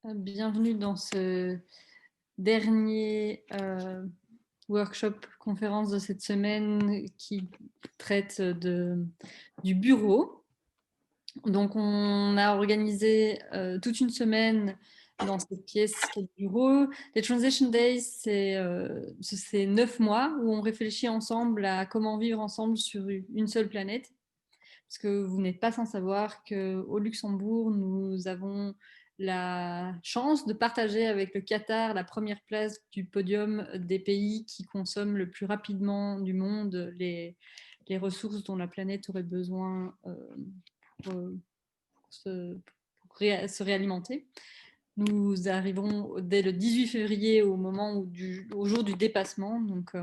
Bienvenue dans ce dernier workshop conférence de cette semaine qui traite du bureau. Donc on a organisé toute une semaine dans cette pièce qui est le bureau. Les Transition Days, c'est 9 mois où on réfléchit ensemble à comment vivre ensemble sur une seule planète. Parce que vous n'êtes pas sans savoir qu'au Luxembourg, nous avons la chance de partager avec le Qatar la première place du podium des pays qui consomment le plus rapidement du monde les ressources dont la planète aurait besoin pour, se réalimenter. Nous arriverons dès le 18 février au jour du dépassement. Donc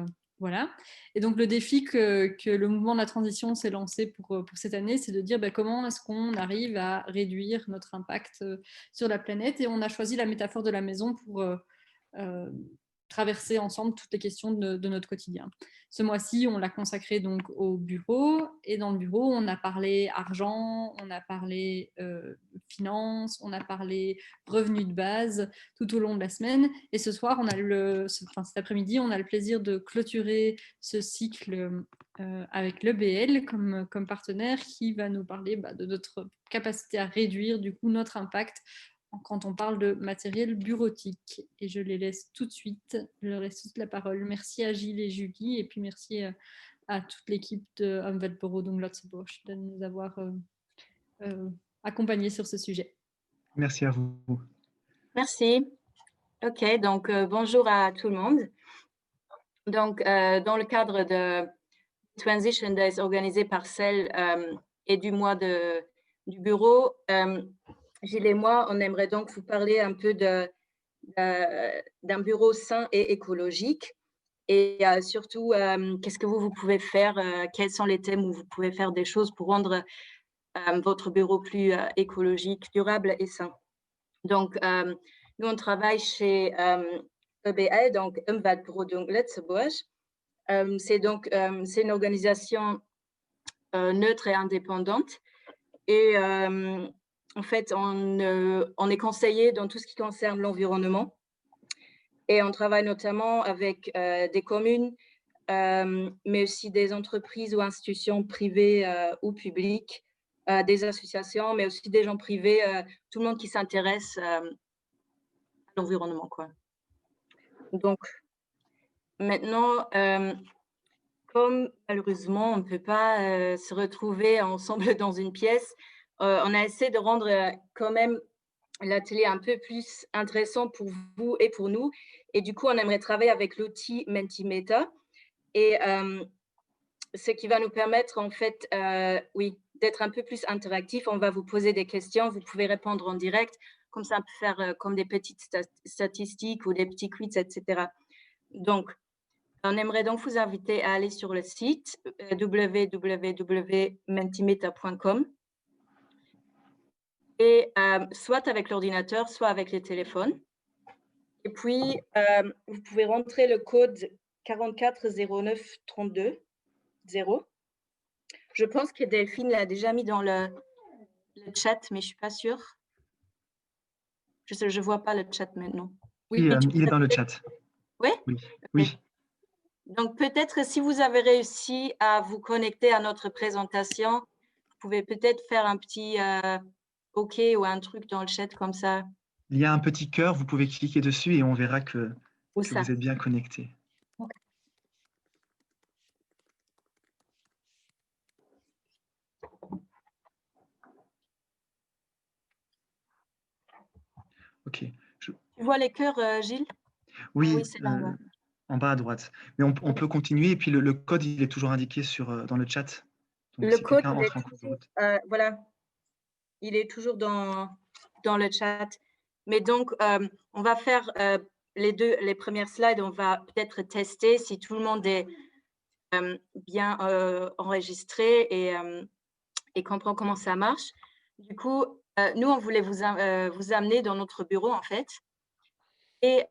voilà. Et donc le défi que le mouvement de la transition s'est lancé pour cette année, c'est de dire comment est-ce qu'on arrive à réduire notre impact sur la planète. Et on a choisi la métaphore de la maison pour traverser ensemble toutes les questions de notre quotidien. Ce mois-ci, on l'a consacré donc au bureau, et dans le bureau, on a parlé argent, on a parlé finance, on a parlé revenus de base tout au long de la semaine. Et ce soir, cet après-midi, on a le plaisir de clôturer ce cycle avec l'EBL comme partenaire qui va nous parler de notre capacité à réduire du coup notre impact quand on parle de matériel bureautique. Et je les laisse tout de suite, je leur laisse toute la parole. Merci à Gilles et Julie, et puis merci à toute l'équipe de Umweltbüro Lotzebusch de nous avoir accompagnés sur ce sujet. Merci à vous. Merci. OK, donc bonjour à tout le monde. Donc, dans le cadre de Transition Days organisé par CEL et du mois du bureau, Gilles et moi, on aimerait donc vous parler un peu d'un bureau sain et écologique. Et surtout, qu'est-ce que vous pouvez faire, quels sont les thèmes où vous pouvez faire des choses pour rendre votre bureau plus écologique, durable et sain. Donc, nous, on travaille chez EBL, donc Umweltbüro Lotzebusch. C'est une organisation neutre et indépendante. Et en fait, on est conseillé dans tout ce qui concerne l'environnement. Et on travaille notamment avec des communes, mais aussi des entreprises ou institutions privées ou publiques, des associations, mais aussi des gens privés, tout le monde qui s'intéresse à l'environnement, quoi. Donc, maintenant, comme malheureusement, on ne peut pas se retrouver ensemble dans une pièce, on a essayé de rendre quand même l'atelier un peu plus intéressant pour vous et pour nous. Et du coup, on aimerait travailler avec l'outil Mentimeter. Et ce qui va nous permettre, en fait, oui, d'être un peu plus interactif. On va vous poser des questions, vous pouvez répondre en direct. Comme ça, on peut faire comme des petites statistiques ou des petits quiz, etc. Donc, on aimerait donc vous inviter à aller sur le site www.mentimeter.com et soit avec l'ordinateur, soit avec les téléphones. Et puis, vous pouvez rentrer le code 44 09 32 0. Je pense que Delphine l'a déjà mis dans le chat, mais je ne suis pas sûre. Je ne vois pas le chat maintenant. Oui, il est dans le chat. Oui? Oui. Okay. Oui. Donc, peut-être si vous avez réussi à vous connecter à notre présentation, vous pouvez peut-être faire un petit OK ou un truc dans le chat comme ça. Il y a un petit cœur, vous pouvez cliquer dessus et on verra que ça. Vous êtes bien connecté. Okay. OK. Tu vois les cœurs, Gilles? Oui, Ah oui, c'est là, ouais. En bas à droite. Mais on peut continuer et puis le code, il est toujours indiqué dans le chat. Donc, le si code, quelqu'un entre en cours de route. voilà, il est toujours dans le chat. Mais donc, on va faire les premières slides. On va peut-être tester si tout le monde est bien enregistré et comprend comment ça marche. Du coup, nous, on voulait vous amener dans notre bureau, en fait. Et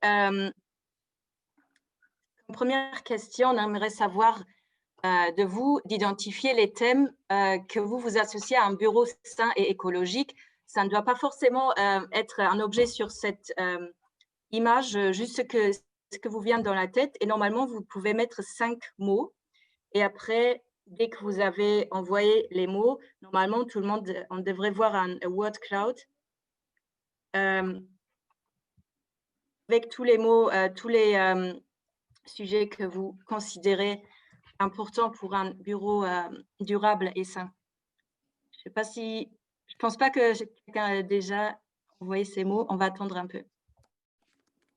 comme première question, on aimerait savoir de vous d'identifier les thèmes que vous associez à un bureau sain et écologique ça ne doit pas forcément être un objet sur cette image, juste ce que vous vient dans la tête. Et normalement, vous pouvez mettre 5 mots. Et après, dès que vous avez envoyé les mots, normalement, tout le monde, on devrait voir un word cloud avec tous les mots, tous les sujets que vous considérez importants pour un bureau durable et sain. Je pense pas que quelqu'un a déjà envoyé ces mots. On va attendre un peu.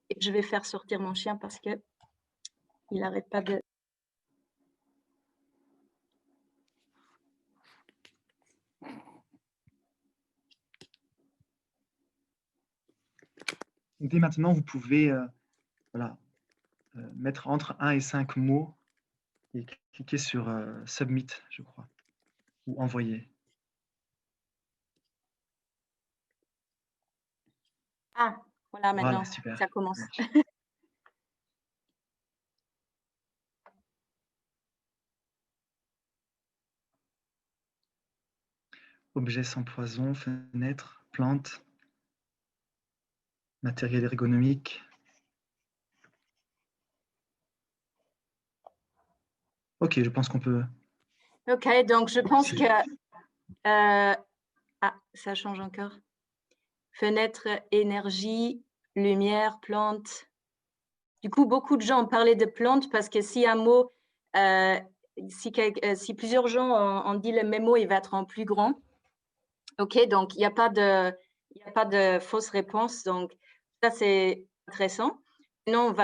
Et je vais faire sortir mon chien parce que il n'arrête pas de... Dès maintenant, vous pouvez voilà, mettre entre 1 et 5 mots et cliquer sur Submit, je crois, ou Envoyer. Ah, voilà, maintenant, Voilà, super. ça commence. Objets sans poison, fenêtres, plantes, matériel ergonomique. Ok, je pense qu'on peut... Ok, donc je pense que... ah, ça change encore. Fenêtre, énergie, lumière, plantes. Du coup, beaucoup de gens ont parlé de plantes parce que si un mot, si plusieurs gens ont dit le même mot, il va être en plus grand. Ok, donc il n'y a pas de fausse réponse. Donc ça, c'est intéressant. Maintenant,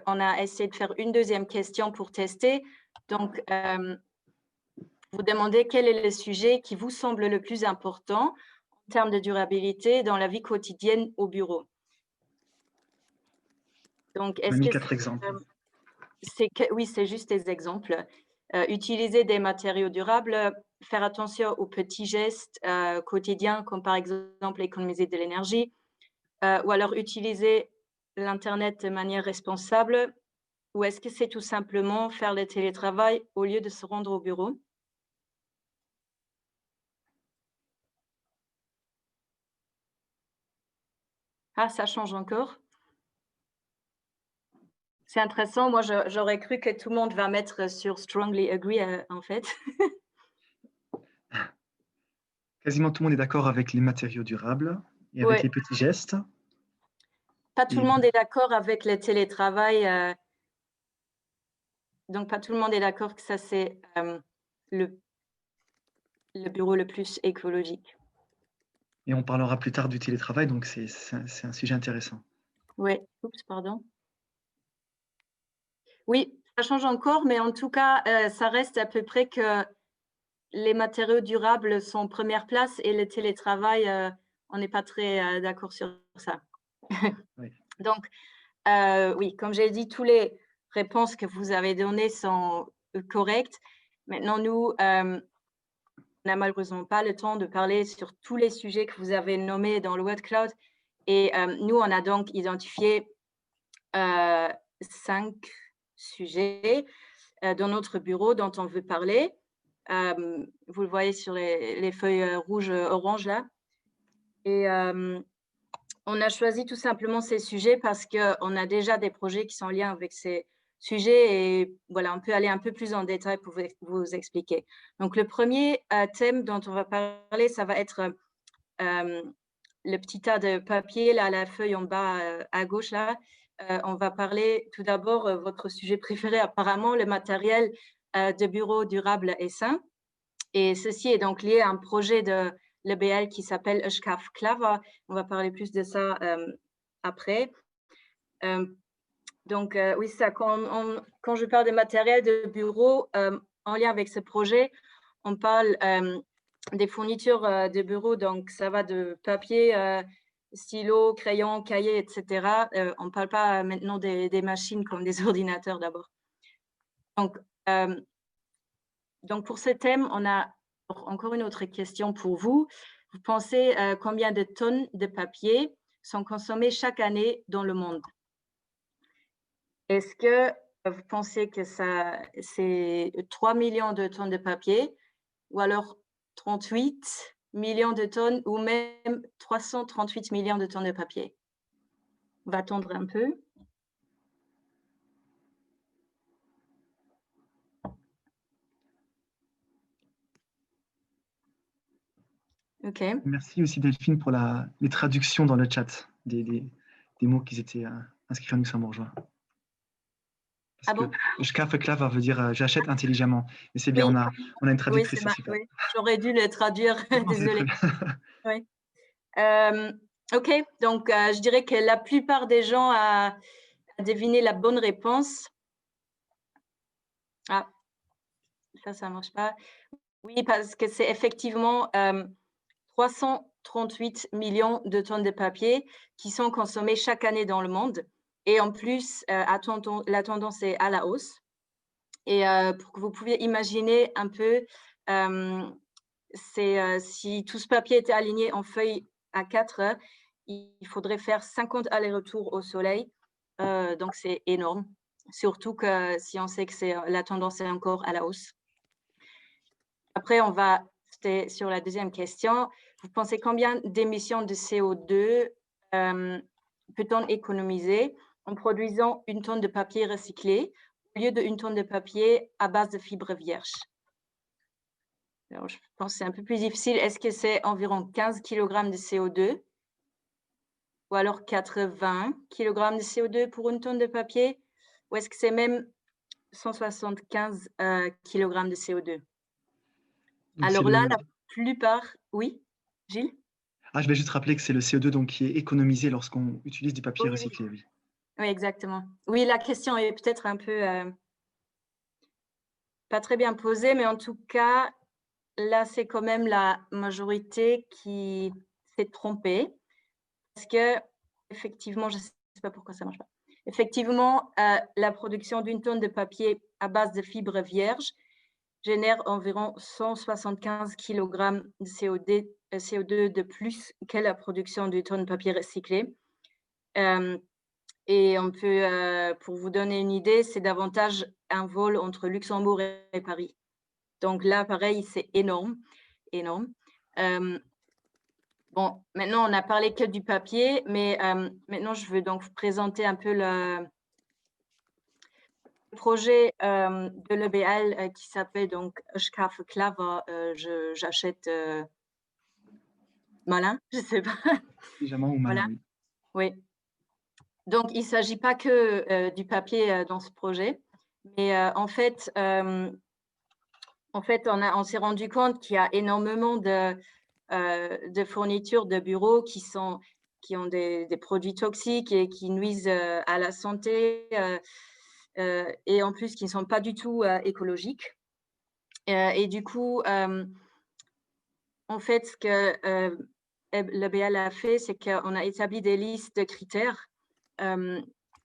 on a essayé de faire une deuxième question pour tester. Donc, vous demandez quel est le sujet qui vous semble le plus important en termes de durabilité dans la vie quotidienne au bureau. Donc, On a mis 4 exemples. Oui, c'est juste des exemples. Utiliser des matériaux durables, faire attention aux petits gestes quotidiens, comme par exemple économiser de l'énergie, ou alors utiliser l'Internet de manière responsable, ou est-ce que c'est tout simplement faire le télétravail au lieu de se rendre au bureau? Ah, ça change encore. C'est intéressant. Moi, j'aurais cru que tout le monde va mettre sur strongly agree, en fait. Quasiment tout le monde est d'accord avec les matériaux durables et avec Ouais. les petits gestes. Pas tout le monde est d'accord avec le télétravail. Donc, pas tout le monde est d'accord que ça, c'est le bureau le plus écologique. Et on parlera plus tard du télétravail, donc c'est un sujet intéressant. Oui, oups, pardon. Oui, ça change encore, mais en tout cas, ça reste à peu près que les matériaux durables sont en première place et le télétravail, on n'est pas très d'accord sur ça. Oui. Donc, oui, comme j'ai dit, toutes les réponses que vous avez données sont correctes. Maintenant, nous, on n'a malheureusement pas le temps de parler sur tous les sujets que vous avez nommés dans le Word Cloud. Et nous, on a donc identifié 5 sujets dans notre bureau dont on veut parler. Vous le voyez sur les feuilles rouges, oranges là. Et on a choisi tout simplement ces sujets parce qu'on a déjà des projets qui sont en lien avec ces sujets et voilà, on peut aller un peu plus en détail pour vous expliquer. Donc, le premier thème dont on va parler, ça va être le petit tas de papier, là, la feuille en bas à gauche, là. On va parler tout d'abord, votre sujet préféré apparemment, le matériel de bureau durable et sain. Et ceci est donc lié à un projet de l'EBL qui s'appelle Eshkaf Clava. On va parler plus de ça après. Donc, oui, ça, quand je parle de matériel de bureau, en lien avec ce projet, on parle des fournitures de bureau. Donc, ça va de papier, stylo, crayon, cahier, etc. On ne parle pas maintenant des machines comme des ordinateurs d'abord. Donc, pour ce thème, on a encore une autre question pour vous. Vous pensez combien de tonnes de papier sont consommées chaque année dans le monde? Est-ce que vous pensez que c'est 3 millions de tonnes de papier ou alors 38 millions de tonnes ou même 338 millions de tonnes de papier. On va attendre un peu. OK. Merci aussi Delphine pour les traductions dans le chat des mots qui étaient inscrits en luxembourgeois. Parce que Schaffe-Klava veut dire j'achète intelligemment. Mais c'est bien, Oui. on a une traductrice, Oui, c'est super. oui. J'aurais dû le traduire, désolée. Oui. OK, donc je dirais que la plupart des gens a deviné la bonne réponse. Ah, ça marche pas. Oui, parce que c'est effectivement 338 millions de tonnes de papier qui sont consommées chaque année dans le monde. Et en plus, la tendance est à la hausse. Et pour que vous puissiez imaginer un peu, si tout ce papier était aligné en feuilles A4, il faudrait faire 50 allers-retours au soleil. Donc, c'est énorme. Surtout que si on sait que la tendance est encore à la hausse. Après, on va sur la deuxième question. Vous pensez combien d'émissions de CO2 peut-on économiser en produisant une tonne de papier recyclé au lieu d'une tonne de papier à base de fibres vierges? Alors, je pense que c'est un peu plus difficile. Est-ce que c'est environ 15 kg de CO2 ou alors 80 kg de CO2 pour une tonne de papier? Ou est-ce que c'est même 175 kg de CO2? Donc, alors là, la plupart… Oui, Gilles? je vais juste rappeler que c'est le CO2 donc, qui est économisé lorsqu'on utilise du papier recyclé. Oui. Oui, exactement. Oui, la question est peut-être un peu pas très bien posée, mais en tout cas, là, c'est quand même la majorité qui s'est trompée. Parce que, effectivement, je ne sais pas pourquoi ça ne marche pas. Effectivement, la production d'une tonne de papier à base de fibres vierges génère environ 175 kg de CO2 de plus que la production d'une tonne de papier recyclé. Et on peut, pour vous donner une idée, c'est davantage un vol entre Luxembourg et Paris. Donc là, pareil, c'est énorme, énorme. Bon, maintenant, on n'a parlé que du papier, mais maintenant, je veux donc vous présenter un peu le projet de l'EBL qui s'appelle donc Schaffe-Klava. J'achète malin, je ne sais pas. Légèrement ou malin, Voilà. oui. Oui. Donc, il ne s'agit pas que du papier dans ce projet, mais en fait, on s'est rendu compte qu'il y a énormément de fournitures de bureaux qui ont des produits toxiques et qui nuisent à la santé et en plus qui ne sont pas du tout écologiques. Et du coup, en fait, ce que l'EBL a fait, c'est qu'on a établi des listes de critères.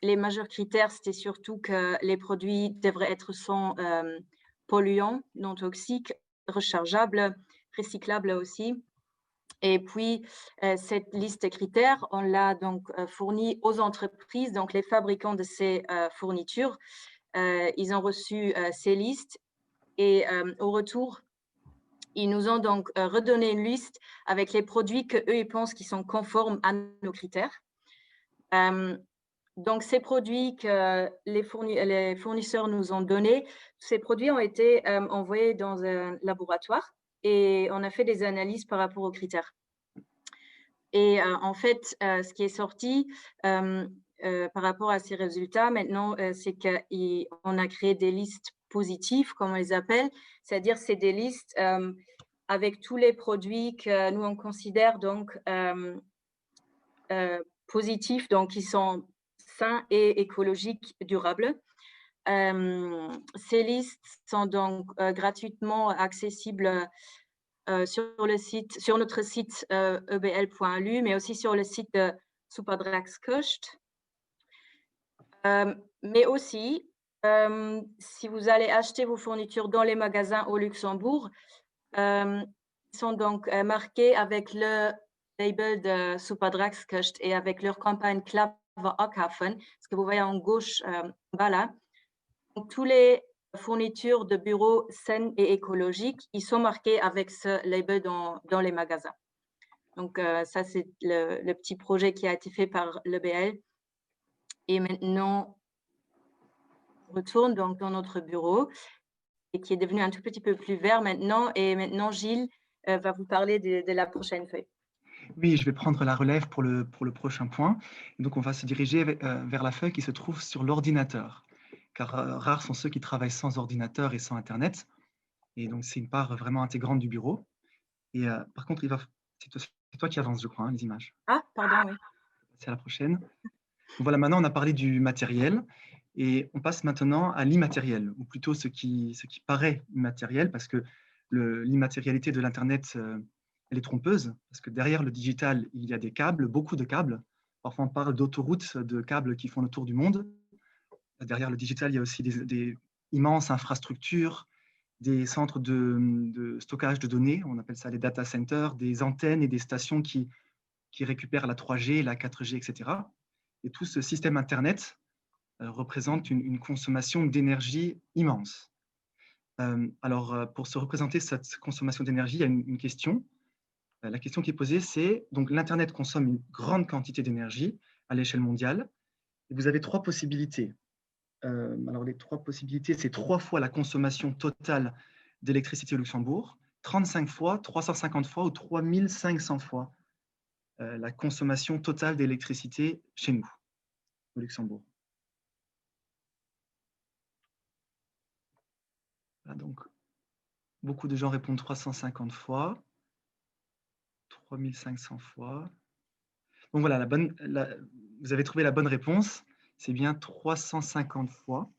Les majeurs critères, c'était surtout que les produits devraient être sans polluants, non toxiques, rechargeables, recyclables aussi. Et puis, cette liste de critères, on l'a donc fournie aux entreprises, donc les fabricants de ces fournitures. Ils ont reçu ces listes et au retour, ils nous ont donc redonné une liste avec les produits qu'eux, ils pensent qui sont conformes à nos critères. Donc, ces produits que les fournisseurs nous ont donnés, ces produits ont été envoyés dans un laboratoire et on a fait des analyses par rapport aux critères. Et en fait, ce qui est sorti par rapport à ces résultats maintenant, c'est qu'on a créé des listes positives, comme on les appelle, c'est-à-dire c'est des listes avec tous les produits que nous on considère donc positifs, donc qui sont sains et écologiques, durables. Ces listes sont donc gratuitement accessibles sur notre site ebl.lu, mais aussi sur le site de Superdragskost. Mais aussi, si vous allez acheter vos fournitures dans les magasins au Luxembourg, ils sont donc marqués avec le label de Superdragskost et avec leur campagne Klava Akhafen, ce que vous voyez en gauche bas là. Donc, tous les fourniture de bureaux saines et écologiques, ils sont marqués avec ce label dans les magasins. Donc, ça, c'est le petit projet qui a été fait par l'EBL. Et maintenant, on retourne donc dans notre bureau et qui est devenu un tout petit peu plus vert maintenant. Et maintenant, Gilles va vous parler de la prochaine feuille. Oui, je vais prendre la relève pour le prochain point. Et donc, on va se diriger vers la feuille qui se trouve sur l'ordinateur, car rares sont ceux qui travaillent sans ordinateur et sans Internet. Et donc, c'est une part vraiment intégrante du bureau. Et par contre, c'est toi qui avances, je crois, hein, les images. Ah, pardon, oui. C'est à la prochaine. Donc, voilà, maintenant, on a parlé du matériel. Et on passe maintenant à l'immatériel, ou plutôt ce qui paraît immatériel, parce que l'immatérialité de l'Internet, elle est trompeuse, parce que derrière le digital, il y a des câbles, beaucoup de câbles. Parfois, on parle d'autoroutes, de câbles qui font le tour du monde. Derrière le digital, il y a aussi des immenses infrastructures, des centres de stockage de données, on appelle ça les data centers, des antennes et des stations qui récupèrent la 3G, la 4G, etc. Et tout ce système Internet représente une consommation d'énergie immense. Alors, pour se représenter cette consommation d'énergie, il y a une question. La question qui est posée, c'est, donc l'Internet consomme une grande quantité d'énergie à l'échelle mondiale. Et vous avez trois possibilités. Alors, les trois possibilités, c'est 3 fois la consommation totale d'électricité au Luxembourg, 35 fois, 350 fois ou 3500 fois la consommation totale d'électricité chez nous, au Luxembourg. Voilà, donc, beaucoup de gens répondent 350 fois, 3500 fois. Donc voilà, vous avez trouvé la bonne réponse. C'est bien 350 fois.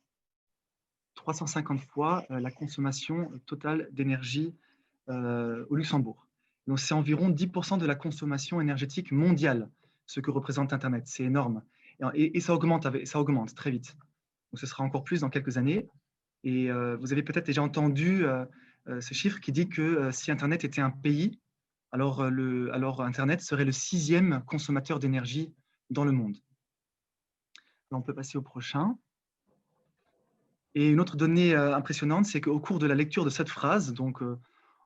350 fois la consommation totale d'énergie au Luxembourg. Donc c'est environ 10% de la consommation énergétique mondiale, ce que représente Internet. C'est énorme. Et ça augmente très vite. Donc ce sera encore plus dans quelques années. Et vous avez peut-être déjà entendu ce chiffre qui dit que si Internet était un pays, alors Internet serait le 6e consommateur d'énergie dans le monde. Là, on peut passer au prochain. Et une autre donnée impressionnante, c'est qu'au cours de la lecture de cette phrase, donc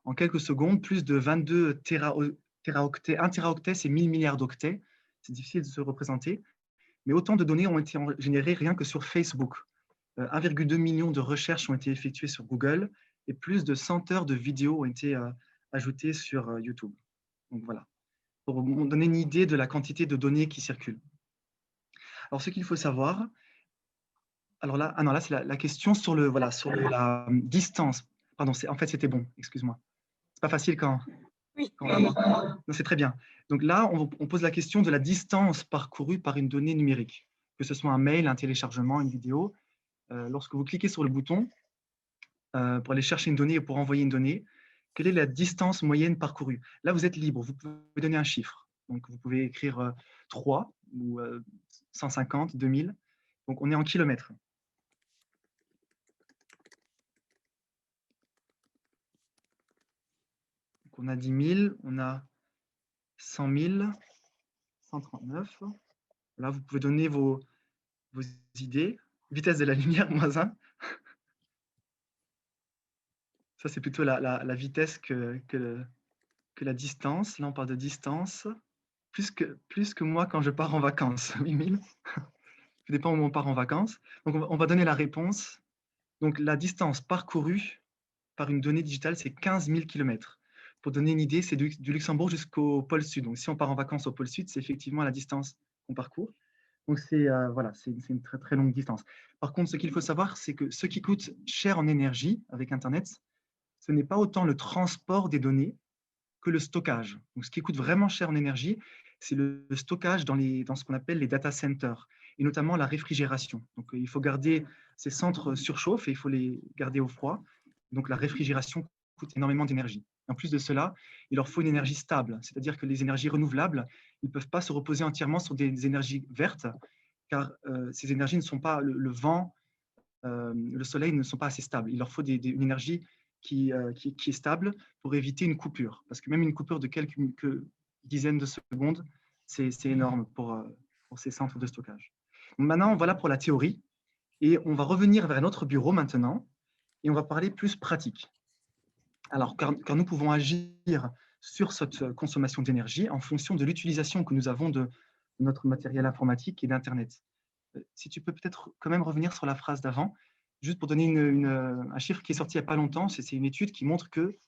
en quelques secondes, plus de 22 téraoctets, 1 téraoctet, c'est 1000 milliards d'octets, c'est difficile de se représenter, mais autant de données ont été générées rien que sur Facebook. 1,2 million de recherches ont été effectuées sur Google et plus de 100 heures de vidéos ont été ajoutées sur YouTube. Donc voilà, pour vous donner une idée de la quantité de données qui circulent. Alors, ce qu'il faut savoir, alors là, là c'est la question sur la distance. Pardon, en fait, c'était bon, excuse-moi. C'est pas facile quand... Oui. Non, c'est très bien. Donc là, on pose la question de la distance parcourue par une donnée numérique, que ce soit un mail, un téléchargement, une vidéo. Lorsque vous cliquez sur le bouton pour aller chercher une donnée ou pour envoyer une donnée, quelle est la distance moyenne parcourue? Là, vous êtes libre, vous pouvez donner un chiffre. Donc, vous pouvez écrire 3 ou 150, 2000. Donc, on est en kilomètres. Donc, on a 10 000, on a 100 000, 139. Là, vous pouvez donner vos idées. Vitesse de la lumière, -1. Ça, c'est plutôt la vitesse que la distance. Là, on parle de distance. Plus que moi quand je pars en vacances. 8000. Ça dépend où on part en vacances. Donc, on va donner la réponse. Donc, la distance parcourue par une donnée digitale, c'est 15 000 km. Pour donner une idée, c'est du Luxembourg jusqu'au pôle Sud. Donc, si on part en vacances au pôle Sud, c'est effectivement la distance qu'on parcourt. Donc, c'est voilà, c'est une très, très longue distance. Par contre, ce qu'il faut savoir, c'est que ce qui coûte cher en énergie avec Internet, ce n'est pas autant le transport des données que le stockage. Donc, ce qui coûte vraiment cher en énergie, c'est le stockage dans ce qu'on appelle les data centers, et notamment la réfrigération. Donc, il faut garder ces centres surchauffent et il faut les garder au froid. Donc, la réfrigération coûte énormément d'énergie. En plus de cela, il leur faut une énergie stable, c'est-à-dire que les énergies renouvelables, ils ne peuvent pas se reposer entièrement sur des énergies vertes, car ces énergies ne sont pas, le vent, le soleil ne sont pas assez stables. Il leur faut une énergie qui est stable pour éviter une coupure. Parce que même une coupure de quelques dizaines de secondes, c'est énorme pour ces centres de stockage. Donc maintenant, voilà pour la théorie. Et on va revenir vers notre bureau maintenant. et on va parler plus pratique. Alors, car nous pouvons agir sur cette consommation d'énergie en fonction de l'utilisation que nous avons de notre matériel informatique et d'Internet. Si tu peux peut-être quand même revenir sur la phrase d'avant, juste pour donner un chiffre qui est sorti il n'y a pas longtemps, c'est une étude qui montre que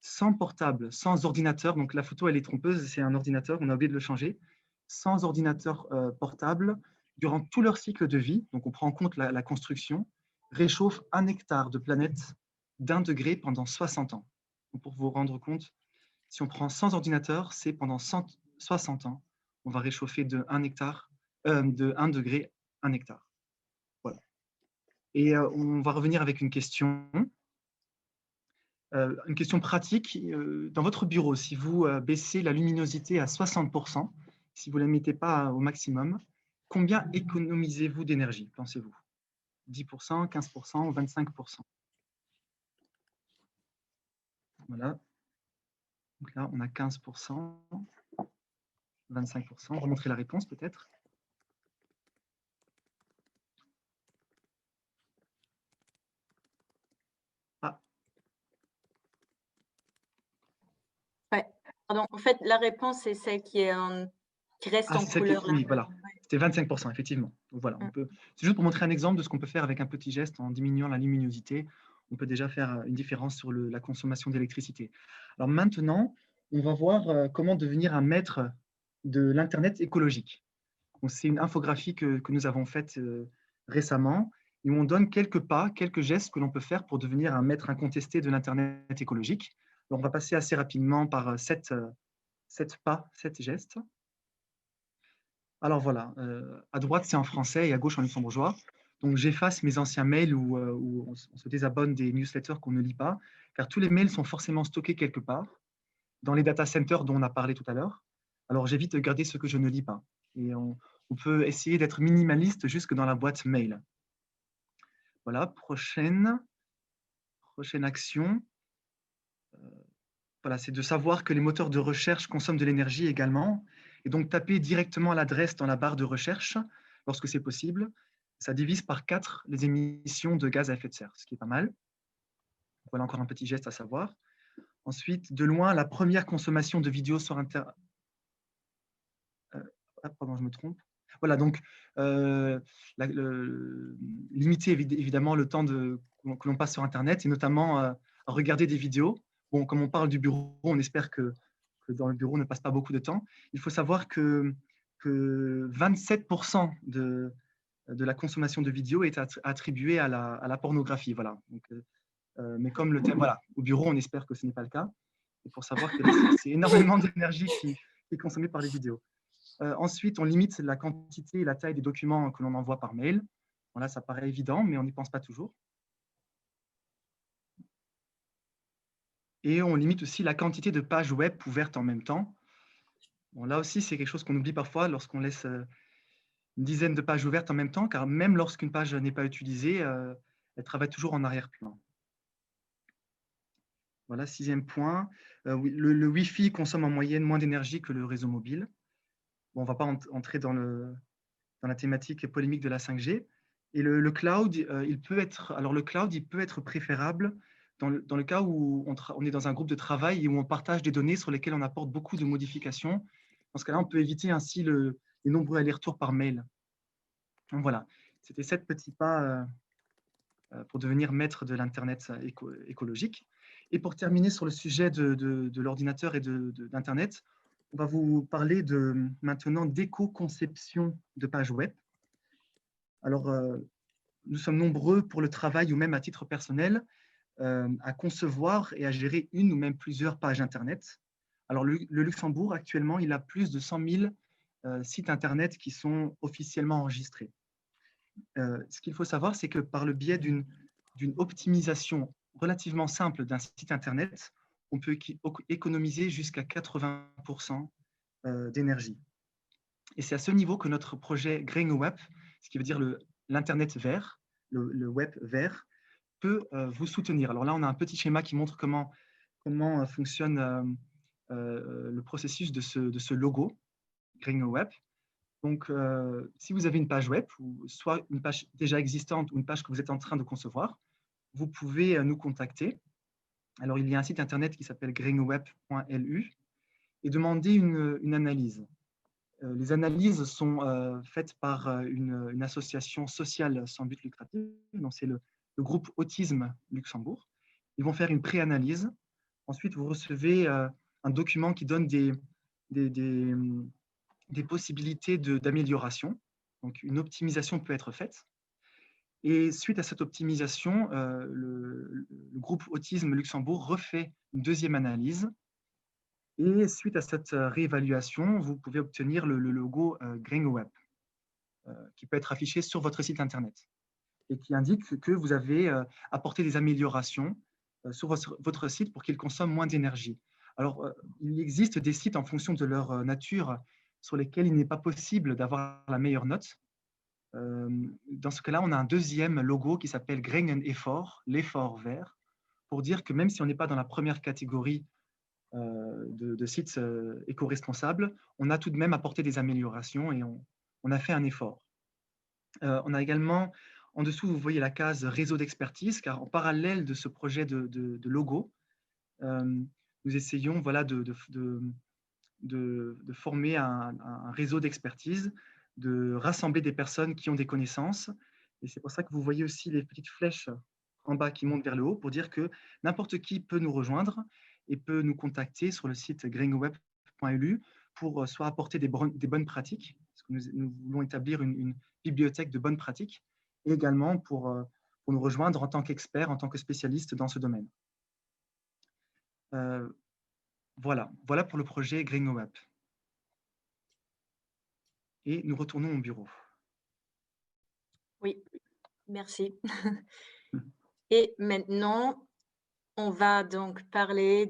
sans portable, sans ordinateur, donc la photo elle est trompeuse, c'est un ordinateur, on a oublié de le changer, sans ordinateur portable, durant tout leur cycle de vie, donc on prend en compte la construction, réchauffe 1 hectare de planète d'1 degré pendant 60 ans. Donc pour vous rendre compte, si on prend sans ordinateur, c'est pendant 60 ans, on va réchauffer de 1 hectare, de 1 degré 1 hectare. Voilà. Et on va revenir avec une question pratique. Dans votre bureau, si vous baissez la luminosité à 60%, si vous ne la mettez pas au maximum, combien économisez-vous d'énergie, pensez-vous? 10%, 15% ou 25%? Voilà. Donc là, on a 15%, 25%. On va montrer la réponse peut-être. Ah. Ouais. Pardon, en fait, la réponse, c'est celle qui reste en couleur. Oui, voilà. C'était 25%, effectivement. Donc voilà, c'est juste pour montrer un exemple de ce qu'on peut faire avec un petit geste en diminuant la luminosité. On peut déjà faire une différence sur la consommation d'électricité. Alors maintenant, on va voir comment devenir un maître de l'Internet écologique. C'est une infographie que nous avons faite récemment et où on donne quelques pas, quelques gestes que l'on peut faire pour devenir un maître incontesté de l'Internet écologique. Alors, on va passer assez rapidement par 7 gestes. Alors voilà, à droite, c'est en français et à gauche, en luxembourgeois. Donc, j'efface mes anciens mails où on se désabonne des newsletters qu'on ne lit pas, car tous les mails sont forcément stockés quelque part, dans les data centers dont on a parlé tout à l'heure. Alors, j'évite de garder ce que je ne lis pas. Et on peut essayer d'être minimaliste jusque dans la boîte mail. Voilà, prochaine action. Voilà, c'est de savoir que les moteurs de recherche consomment de l'énergie également. Et donc, taper directement l'adresse dans la barre de recherche, lorsque c'est possible, ça divise par 4 les émissions de gaz à effet de serre, ce qui est pas mal. Voilà encore un petit geste à savoir. Ensuite, de loin, la première consommation de vidéos sur Internet. Pardon, je me trompe. Voilà, donc, limiter évidemment le temps que l'on passe sur Internet et notamment à regarder des vidéos. Bon, comme on parle du bureau, on espère que dans le bureau, on ne passe pas beaucoup de temps. Il faut savoir que 27% de la consommation de vidéos est attribuée à la pornographie. Voilà. Donc, mais comme le thème, voilà, au bureau, on espère que ce n'est pas le cas. Et pour savoir que c'est énormément d'énergie qui est consommée par les vidéos. Ensuite, on limite la quantité et la taille des documents que l'on envoie par mail. Bon, là, ça paraît évident, mais on n'y pense pas toujours. Et on limite aussi la quantité de pages web ouvertes en même temps. Bon, là aussi, c'est quelque chose qu'on oublie parfois lorsqu'on laisse une dizaine de pages ouvertes en même temps, car même lorsqu'une page n'est pas utilisée, elle travaille toujours en arrière-plan. Voilà, 6e point. Le Wi-Fi consomme en moyenne moins d'énergie que le réseau mobile. Bon, on ne va pas entrer dans la thématique polémique de la 5G. Et le cloud, il peut être préférable dans le cas où on est dans un groupe de travail et où on partage des données sur lesquelles on apporte beaucoup de modifications. Dans ce cas-là, on peut éviter ainsi les nombreux allers-retours par mail. Donc voilà, c'était 7 petits pas pour devenir maître de l'Internet écologique. Et pour terminer sur le sujet de l'ordinateur et d'Internet, on va vous parler maintenant d'éco-conception de pages web. Alors, nous sommes nombreux pour le travail ou même à titre personnel à concevoir et à gérer une ou même plusieurs pages Internet. Alors, le Luxembourg, actuellement, il a plus de 100 000 sites Internet qui sont officiellement enregistrés. Ce qu'il faut savoir, c'est que par le biais d'une optimisation relativement simple d'un site Internet, on peut économiser jusqu'à 80% d'énergie. Et c'est à ce niveau que notre projet Green Web, ce qui veut dire l'Internet vert, le web vert, peut vous soutenir. Alors là, on a un petit schéma qui montre comment fonctionne le processus de ce logo, Green Web. Donc, si vous avez une page web, ou soit une page déjà existante ou une page que vous êtes en train de concevoir, vous pouvez nous contacter. Alors, il y a un site internet qui s'appelle greenweb.lu et demander une analyse. Les analyses sont faites par une association sociale sans but lucratif, donc c'est le groupe Autisme Luxembourg. Ils vont faire une pré-analyse. Ensuite, vous recevez un document qui donne des possibilités d'amélioration. Donc, une optimisation peut être faite. Et suite à cette optimisation, le groupe Autisme Luxembourg refait une deuxième analyse. Et suite à cette réévaluation, vous pouvez obtenir le logo GreenWeb, qui peut être affiché sur votre site Internet et qui indique que vous avez apporté des améliorations sur votre site pour qu'il consomme moins d'énergie. Alors, il existe des sites en fonction de leur nature sur lesquels il n'est pas possible d'avoir la meilleure note. Dans ce cas-là, on a un deuxième logo qui s'appelle Green Effort, l'effort vert, pour dire que même si on n'est pas dans la première catégorie de sites éco-responsables, on a tout de même apporté des améliorations et on a fait un effort. On a également, en dessous, vous voyez la case réseau d'expertise, car en parallèle de ce projet de logo, nous essayons voilà, de former un réseau d'expertise, de rassembler des personnes qui ont des connaissances. Et c'est pour ça que vous voyez aussi les petites flèches en bas qui montent vers le haut pour dire que n'importe qui peut nous rejoindre et peut nous contacter sur le site greenweb.lu pour soit apporter des bonnes pratiques, parce que nous voulons établir une bibliothèque de bonnes pratiques, et également pour nous rejoindre en tant qu'expert, en tant que spécialiste dans ce domaine. Voilà pour le projet GreenWeb. Et nous retournons au bureau. Oui, merci. Et maintenant, on va donc parler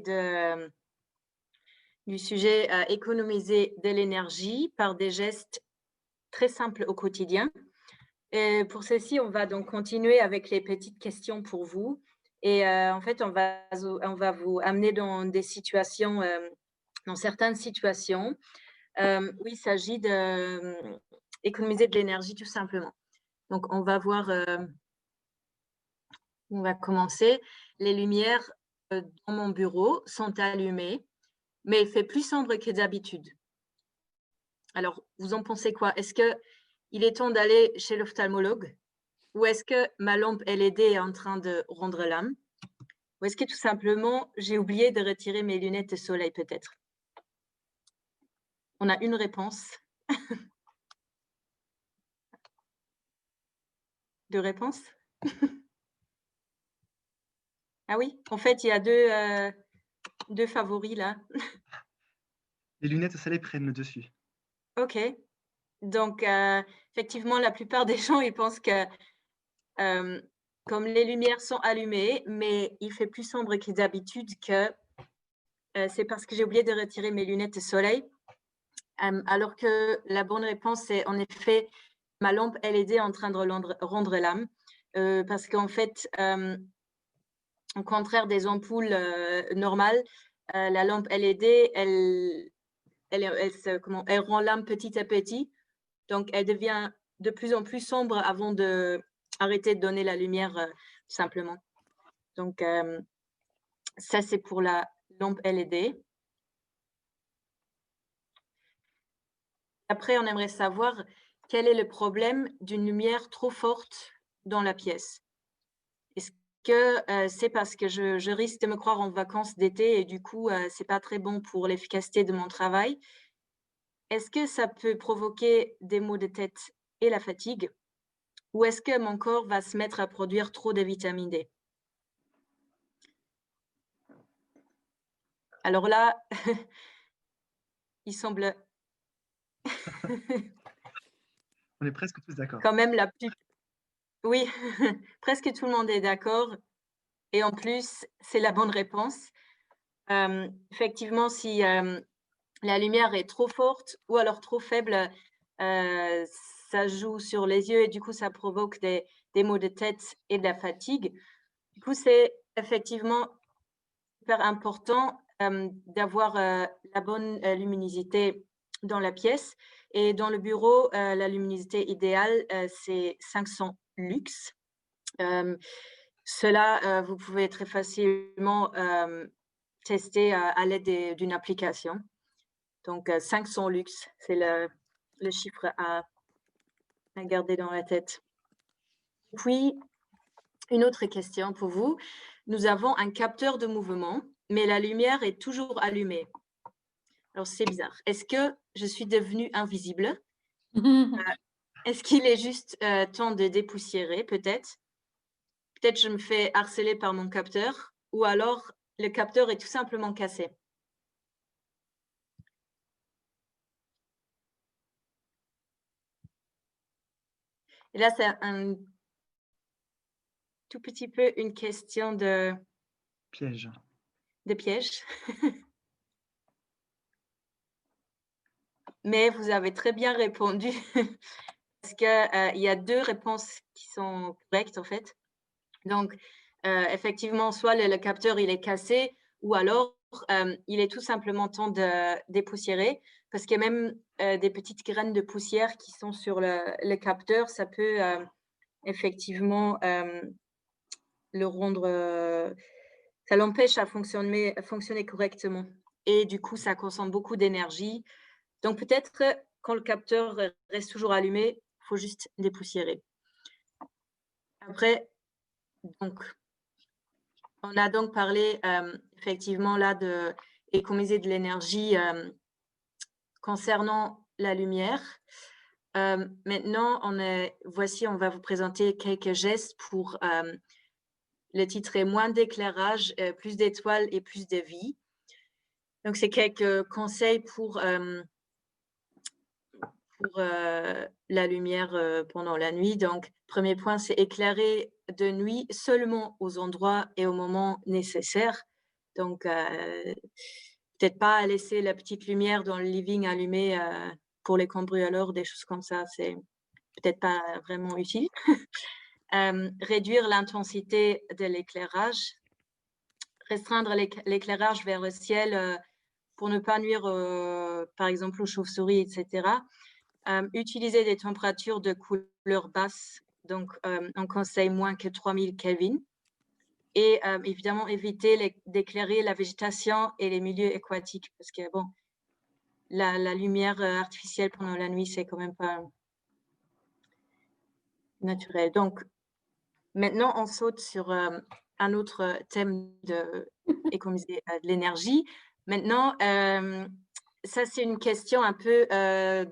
du sujet économiser de l'énergie par des gestes très simples au quotidien. Et pour ceci, on va donc continuer avec les petites questions pour vous. Et en fait, on va vous amener dans des situations, dans certaines situations où il s'agit d'économiser de l'énergie tout simplement. Donc, on va voir, on va commencer. Les lumières dans mon bureau sont allumées, mais il fait plus sombre que d'habitude. Alors, vous en pensez quoi? Est-ce qu'il est temps d'aller chez l'ophtalmologue? Ou est-ce que ma lampe LED est en train de rendre l'âme? Ou est-ce que tout simplement, j'ai oublié de retirer mes lunettes de soleil peut-être? On a une réponse. Deux réponses? Ah oui, en fait, il y a deux favoris là. Les lunettes au soleil prennent le dessus. Ok. Donc, effectivement, la plupart des gens, ils pensent que comme les lumières sont allumées, mais il fait plus sombre que d'habitude, que c'est parce que j'ai oublié de retirer mes lunettes de soleil. Alors que la bonne réponse, c'est en effet ma lampe LED est en train de rendre l'âme. Parce qu'en fait, au contraire des ampoules normales, la lampe LED, elle rend l'âme petit à petit. Donc, elle devient de plus en plus sombre avant d'arrêter de donner la lumière, simplement. Donc, ça, c'est pour la lampe LED. Après, on aimerait savoir quel est le problème d'une lumière trop forte dans la pièce. Est-ce que c'est parce que je risque de me croire en vacances d'été et du coup, c'est pas très bon pour l'efficacité de mon travail? Est-ce que ça peut provoquer des maux de tête et la fatigue? Ou est-ce que mon corps va se mettre à produire trop de vitamine D? Alors là, il semble On est presque tous d'accord. quand même oui, presque tout le monde est d'accord et en plus, c'est la bonne réponse. Effectivement, si, la lumière est trop forte ou alors trop faible, ça joue sur les yeux et du coup, ça provoque des maux de tête et de la fatigue. Du coup, c'est effectivement super important, d'avoir, la bonne, luminosité dans la pièce et dans le bureau, la luminosité idéale, c'est 500 lux. Cela, vous pouvez très facilement tester à l'aide d'une application. Donc 500 lux, c'est le chiffre à garder dans la tête. Puis, une autre question pour vous. Nous avons un capteur de mouvement, mais la lumière est toujours allumée. Alors, c'est bizarre. Est-ce que je suis devenue invisible? Est-ce qu'il est juste temps de dépoussiérer, peut-être? Peut-être je me fais harceler par mon capteur, ou alors le capteur est tout simplement cassé. Et là, c'est un tout petit peu une question de Piège. piège. Mais vous avez très bien répondu parce que, il y a 2 réponses qui sont correctes, en fait. Donc, effectivement, soit le capteur, il est cassé ou alors, il est tout simplement temps de dépoussiérer parce qu'il y a même, des petites graines de poussière qui sont sur le capteur. Ça peut, effectivement, le rendre, ça l'empêche à fonctionner correctement et du coup, ça consomme beaucoup d'énergie. Donc peut-être quand le capteur reste toujours allumé, il faut juste dépoussiérer. Après, donc, on a donc parlé effectivement là d'économiser de l'énergie concernant la lumière. Maintenant, voici, on va vous présenter quelques gestes pour le titre est moins d'éclairage, plus d'étoiles et plus de vie. Donc, c'est quelques conseils pour la lumière pendant la nuit. Donc, premier point, c'est éclairer de nuit seulement aux endroits et aux moments nécessaires. Donc, peut-être pas laisser la petite lumière dans le living allumée pour les cambrioleurs, des choses comme ça, c'est peut-être pas vraiment utile. Réduire l'intensité de l'éclairage, restreindre l'éclairage vers le ciel pour ne pas nuire, par exemple, aux chauves-souris, etc. Utiliser des températures de couleur basse, donc on conseille moins que 3000 Kelvin. Et évidemment, éviter d'éclairer la végétation et les milieux aquatiques, parce que bon, la lumière artificielle pendant la nuit, c'est quand même pas naturel. Donc, maintenant, on saute sur un autre thème d'économiser de l'énergie. Maintenant, ça, c'est une question un peu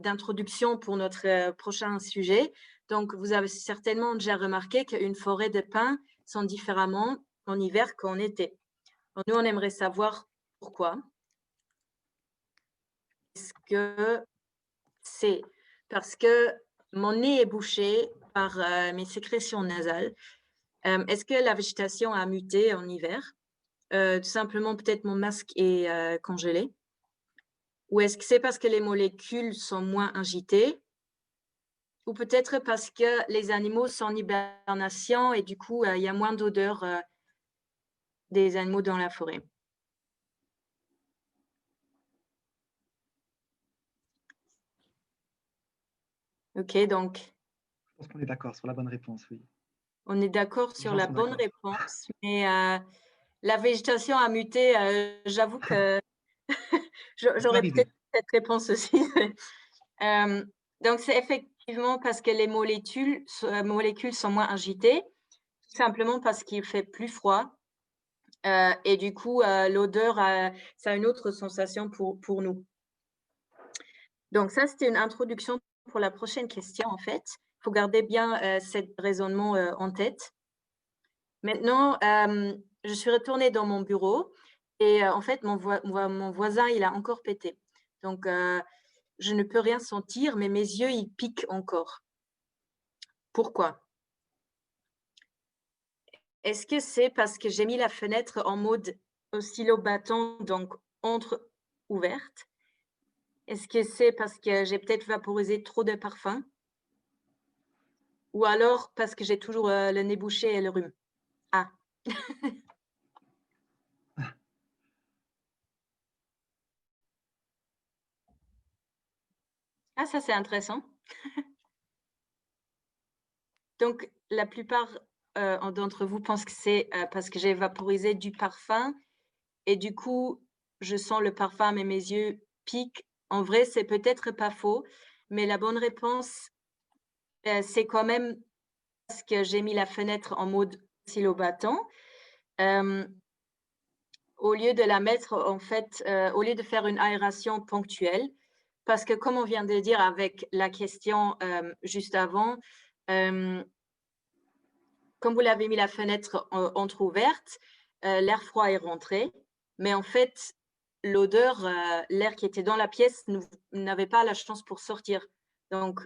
d'introduction pour notre prochain sujet. Donc, vous avez certainement déjà remarqué qu'une forêt de pins sent différemment en hiver qu'en été. Alors, nous, on aimerait savoir pourquoi. Est-ce que c'est parce que mon nez est bouché par mes sécrétions nasales? Est-ce que la végétation a muté en hiver? Tout simplement, peut-être mon masque est congelé? Ou est-ce que c'est parce que les molécules sont moins agitées? Ou peut-être parce que les animaux sont en hibernation et du coup, il y a moins d'odeur des animaux dans la forêt? OK, donc Je pense qu'on est d'accord sur la bonne réponse, oui. on est d'accord Les sur gens la sont bonne d'accord. réponse, mais la végétation a muté, j'avoue que Ça peut j'aurais arriver. peut-être cette réponse aussi. Donc c'est effectivement parce que les molécules sont moins agitées, tout simplement parce qu'il fait plus froid, et du coup, l'odeur, ça a une autre sensation pour nous. Donc ça, c'était une introduction pour la prochaine question, en fait. Il faut garder bien, cet raisonnement, en tête. Maintenant, je suis retournée dans mon bureau et en fait, mon voisin, il a encore pété. Donc je ne peux rien sentir, mais mes yeux, ils piquent encore. Pourquoi? Est-ce que c'est parce que j'ai mis la fenêtre en mode oscillo-battant, donc entre-ouverte? Est-ce que c'est parce que j'ai peut-être vaporisé trop de parfum? Ou alors parce que j'ai toujours, le nez bouché et le rhume? Ah! Ah, ça, c'est intéressant. Donc la plupart d'entre vous pensent que c'est parce que j'ai vaporisé du parfum et du coup, je sens le parfum mais mes yeux piquent. En vrai, c'est peut-être pas faux, mais la bonne réponse, c'est quand même parce que j'ai mis la fenêtre en mode oscillobattant. Au lieu de la mettre en fait, au lieu de faire une aération ponctuelle, parce que comme on vient de dire avec la question, juste avant, comme vous l'avez mis la fenêtre entrouverte, l'air froid est rentré, mais en fait, l'odeur, l'air qui était dans la pièce n'avait pas la chance pour sortir. Donc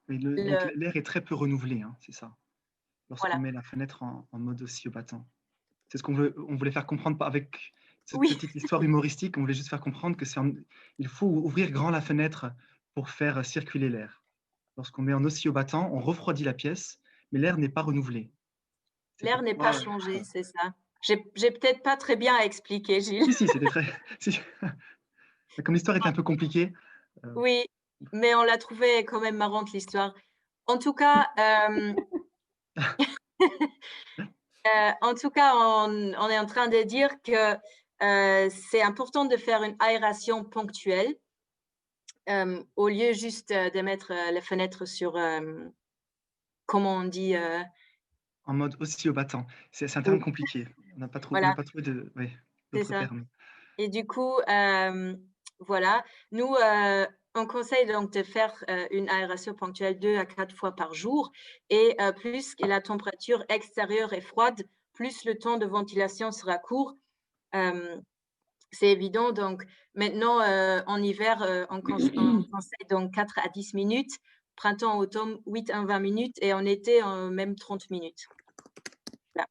donc l'air est très peu renouvelé, hein, c'est ça, lorsqu'on voilà. met la fenêtre en mode oscillobattant. C'est ce qu'on voulait faire comprendre avec cette Oui, petite histoire humoristique. On voulait juste faire comprendre que il faut ouvrir grand la fenêtre pour faire circuler l'air. Lorsqu'on met en oscillobattant, on refroidit la pièce, mais l'air n'est pas renouvelé. C'est l'air n'est pas pourquoi. changé, c'est ça. J'ai peut-être pas très bien expliqué, Gilles. Si, c'était très. Si. Comme l'histoire était un peu compliquée. Oui, mais on l'a trouvée quand même marrante l'histoire. En tout cas, on est en train de dire que, c'est important de faire une aération ponctuelle, au lieu juste, de mettre, la fenêtre sur, comment on dit? En mode oscillobattant. C'est un terme Oui, compliqué. On n'a voilà, pas trouvé ouais, c'est d'autres ça. termes. Et du coup, voilà, nous, on conseille donc de faire, une aération ponctuelle 2 à 4 fois par jour et plus que la température extérieure est froide, plus le temps de ventilation sera court. C'est évident donc maintenant, en hiver, on conseille donc 4 à 10 minutes, printemps, automne 8 à 20 minutes et en été, même 30 minutes. Voilà.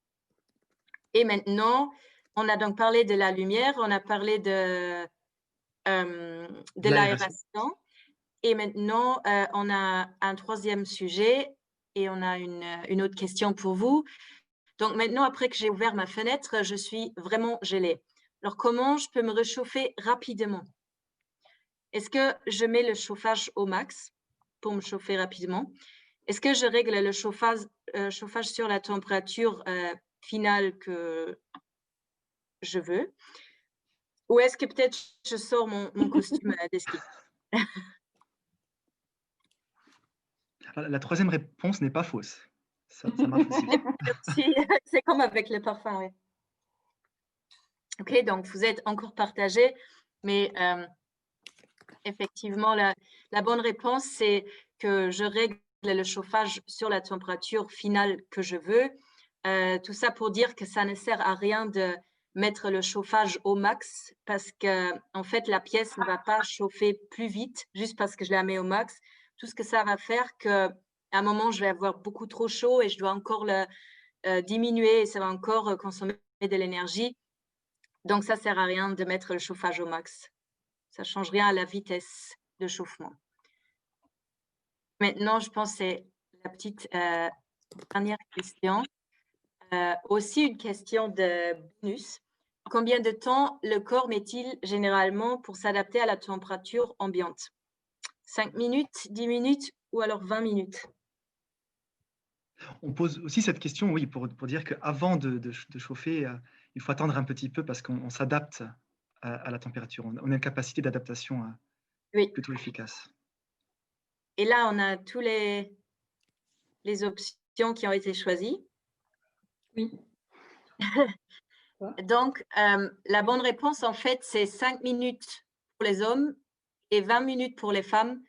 Et maintenant, on a donc parlé de la lumière, on a parlé de L'aération. l'aération. Et maintenant, on a un troisième sujet et on a une autre question pour vous. Donc maintenant, après que j'ai ouvert ma fenêtre, je suis vraiment gelée. Alors comment je peux me réchauffer rapidement? Est-ce que je mets le chauffage au max pour me chauffer rapidement? Est-ce que je règle le chauffage sur la température, finale que je veux? Ou est-ce que peut-être je sors mon costume, de ski? La troisième réponse n'est pas fausse. Ça marche aussi. Merci, c'est comme avec le parfum, oui. OK, donc vous êtes encore partagés, mais effectivement, la bonne réponse, c'est que je règle le chauffage sur la température finale que je veux. Tout ça pour dire que ça ne sert à rien de mettre le chauffage au max parce qu'en fait, la pièce ne va pas chauffer plus vite juste parce que je la mets au max. Tout ce que ça va faire qu'à un moment, je vais avoir beaucoup trop chaud et je dois encore le, diminuer et ça va encore, consommer de l'énergie. Donc ça sert à rien de mettre le chauffage au max. Ça change rien à la vitesse de chauffement. Maintenant, je pense que c'est la petite, dernière question. Aussi une question de bonus. Combien de temps le corps met-il généralement pour s'adapter à la température ambiante? 5 minutes, 10 minutes ou alors 20 minutes? On pose aussi cette question, oui, pour dire qu'avant de chauffer, il faut attendre un petit peu parce qu'on s'adapte à la température. On a une capacité d'adaptation Oui. plutôt efficace. Et là, on a tous les options qui ont été choisies. Oui. Donc, la bonne réponse, en fait, c'est 5 minutes pour les hommes et 20 minutes pour les femmes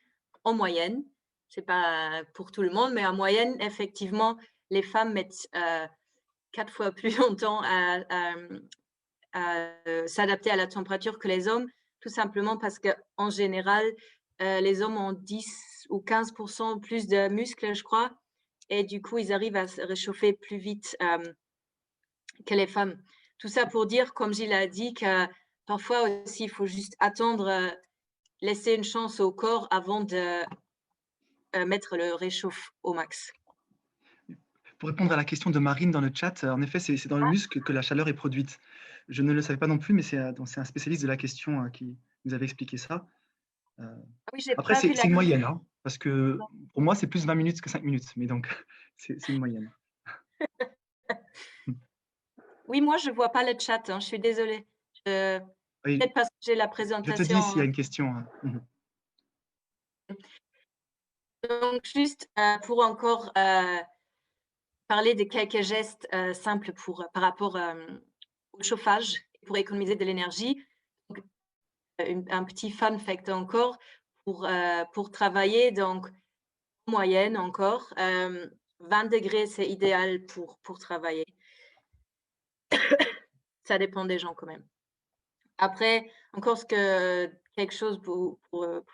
en moyenne. C'est pas pour tout le monde, mais en moyenne, effectivement, les femmes mettent 4 fois plus longtemps à s'adapter à la température que les hommes, tout simplement parce qu'en général, les hommes ont 10 ou 15% plus de muscles, je crois, et du coup, ils arrivent à se réchauffer plus vite que les femmes. Tout ça pour dire, comme Gilles a dit, que parfois aussi, il faut juste attendre, laisser une chance au corps avant de mettre le réchauffe au max. Pour répondre à la question de Marine dans le chat, en effet, c'est dans le muscle que la chaleur est produite. Je ne le savais pas non plus, mais c'est un spécialiste de la question qui nous avait expliqué ça. Ah oui, j'ai Après, pas vu c'est la une moyenne, hein, parce que pour moi, c'est plus 20 minutes que 5 minutes, mais donc c'est une moyenne. Oui, moi, je ne vois pas le chat, hein, je suis désolée. Oui, Peut-être parce que j'ai la je te présentation. dis s'il y a une question. Donc, juste pour encore parler de quelques gestes simples par rapport au chauffage pour économiser de l'énergie. Un petit fun fact encore pour travailler, donc en moyenne encore, 20 degrés, c'est idéal pour travailler. Ça dépend des gens quand même. Après, encore quelque chose pour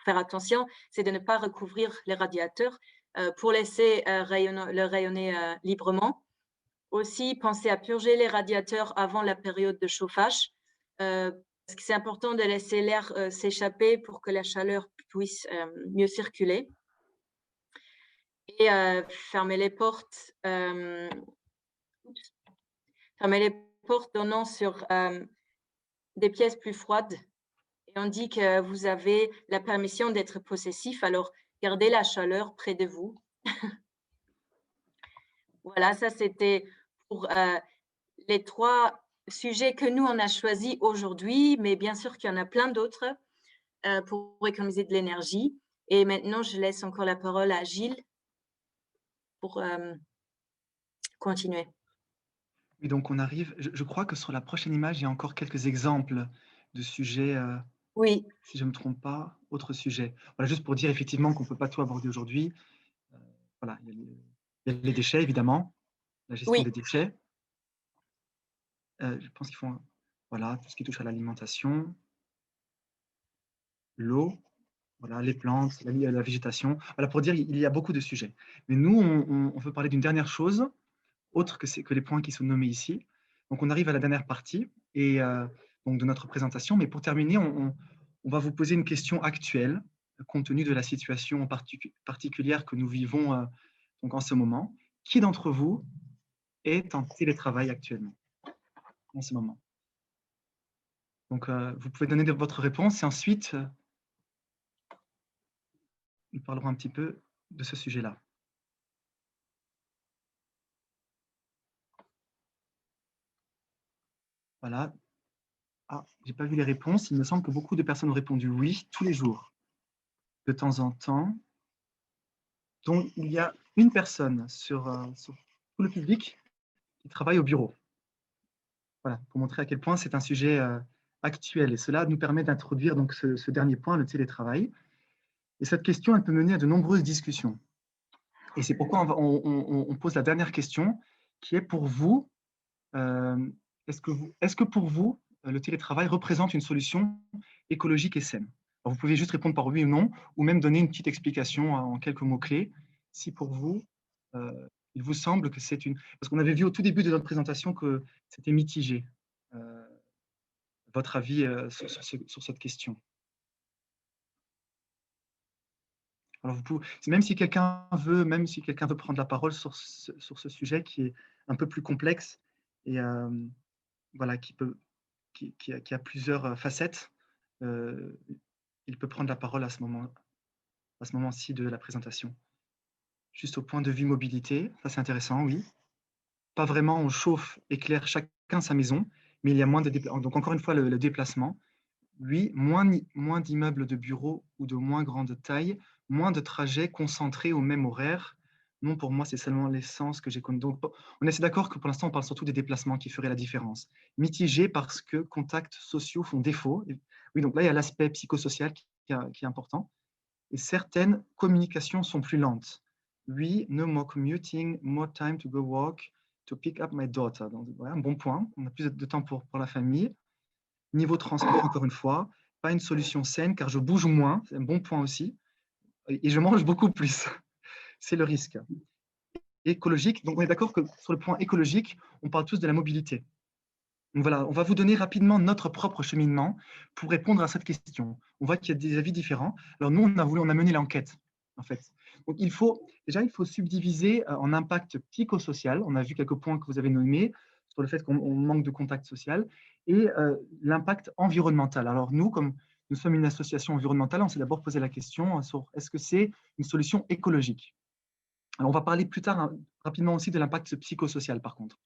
faire attention, c'est de ne pas recouvrir les radiateurs pour laisser le rayonner librement. Aussi, pensez à purger les radiateurs avant la période de chauffage, parce que c'est important de laisser l'air s'échapper pour que la chaleur puisse mieux circuler. Et fermer les portes donnant sur des pièces plus froides. Et on dit que vous avez la permission d'être possessif, alors gardez la chaleur près de vous. Voilà, ça c'était pour les 3 sujets que nous, on a choisis aujourd'hui, mais bien sûr qu'il y en a plein d'autres pour économiser de l'énergie. Et maintenant, je laisse encore la parole à Gilles pour continuer. Et donc, on arrive, je crois que sur la prochaine image, il y a encore quelques exemples de sujets, Oui, si je ne me trompe pas, autres sujets. Voilà, juste pour dire effectivement qu'on ne peut pas tout aborder aujourd'hui. Voilà, il y a les déchets, évidemment, la gestion des oui, déchets. Je pense qu'ils font voilà, tout ce qui touche à l'alimentation, l'eau, voilà, les plantes, la végétation. Voilà, pour dire, il y a beaucoup de sujets. Mais nous, on veut parler d'une dernière chose, autre que les points qui sont nommés ici. Donc, on arrive à la dernière partie et, donc de notre présentation. Mais pour terminer, on va vous poser une question actuelle, compte tenu de la situation particulière que nous vivons donc en ce moment. Qui d'entre vous est en télétravail actuellement, en ce moment? Donc, vous pouvez donner votre réponse et ensuite, nous parlerons un petit peu de ce sujet-là. Voilà. Ah, j'ai pas vu les réponses. Il me semble que beaucoup de personnes ont répondu oui, tous les jours, de temps en temps. Donc, il y a une personne sur tout le public qui travaille au bureau. Voilà, pour montrer à quel point c'est un sujet actuel. Et cela nous permet d'introduire donc ce dernier point, le télétravail. Et cette question, elle peut mener à de nombreuses discussions. Et c'est pourquoi on pose la dernière question, qui est pour vous, est-ce que pour vous, le télétravail représente une solution écologique et saine? Alors, vous pouvez juste répondre par oui ou non, ou même donner une petite explication en quelques mots-clés, si pour vous, il vous semble que c'est une... Parce qu'on avait vu au tout début de notre présentation que c'était mitigé, votre avis sur cette question. Alors, même si quelqu'un veut prendre la parole sur ce sujet qui est un peu plus complexe et voilà, qui a plusieurs facettes, il peut prendre la parole à ce moment-ci de la présentation. Juste au point de vue mobilité, ça c'est intéressant, oui. Pas vraiment, on chauffe, éclaire chacun sa maison, mais il y a moins de déplacements. Donc encore une fois, le déplacement. Oui, moins d'immeubles de bureaux ou de moins grande taille, moins de trajets concentrés au même horaire. Non, pour moi, c'est seulement l'essence que j'ai connue. Donc, on est assez d'accord que pour l'instant, on parle surtout des déplacements qui feraient la différence. Mitigé parce que contacts sociaux font défaut. Oui, donc là, il y a l'aspect psychosocial qui est important. Et certaines communications sont plus lentes. Oui, no more commuting, more time to go walk, to pick up my daughter. Donc, voilà, un bon point. On a plus de temps pour la famille. Niveau transport, encore une fois, pas une solution saine car je bouge moins, c'est un bon point aussi, et je mange beaucoup plus. C'est le risque. Écologique, donc on est d'accord que sur le point écologique, on parle tous de la mobilité. Donc voilà, on va vous donner rapidement notre propre cheminement pour répondre à cette question. On voit qu'il y a des avis différents. Alors nous, on a mené l'enquête, en fait. Donc il faut subdiviser en impact psychosocial. On a vu quelques points que vous avez nommés sur le fait qu'on manque de contact social et l'impact environnemental. Alors nous, comme nous sommes une association environnementale, on s'est d'abord posé la question sur est-ce que c'est une solution écologique? Alors, on va parler plus tard rapidement aussi de l'impact psychosocial, par contre.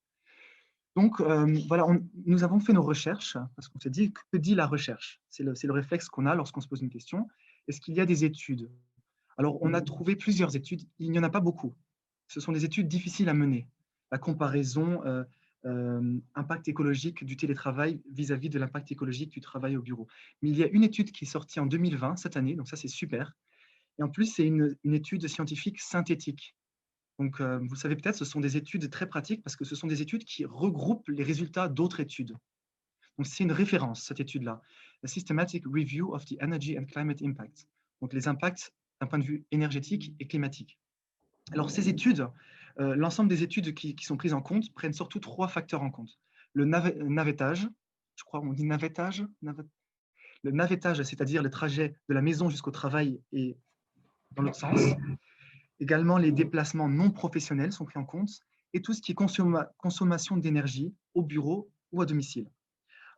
Donc, voilà, nous avons fait nos recherches, parce qu'on s'est dit, que dit la recherche? C'est le réflexe qu'on a lorsqu'on se pose une question. Est-ce qu'il y a des études? Alors, on a trouvé plusieurs études. Il n'y en a pas beaucoup. Ce sont des études difficiles à mener. La comparaison impact écologique du télétravail vis-à-vis de l'impact écologique du travail au bureau. Mais il y a une étude qui est sortie en 2020, cette année, donc ça, c'est super. Et en plus, c'est une étude scientifique synthétique. Donc, vous le savez peut-être, ce sont des études très pratiques parce que ce sont des études qui regroupent les résultats d'autres études. Donc, c'est une référence, cette étude-là. The Systematic Review of the Energy and Climate Impact. Donc, les impacts d'un point de vue énergétique et climatique. Alors, ces études, l'ensemble des études qui sont prises en compte prennent surtout 3 facteurs en compte. Le navettage, je crois on dit navettage, le navettage, c'est-à-dire le trajet de la maison jusqu'au travail et dans l'autre sens. Également, les déplacements non professionnels sont pris en compte et tout ce qui est consommation d'énergie au bureau ou à domicile.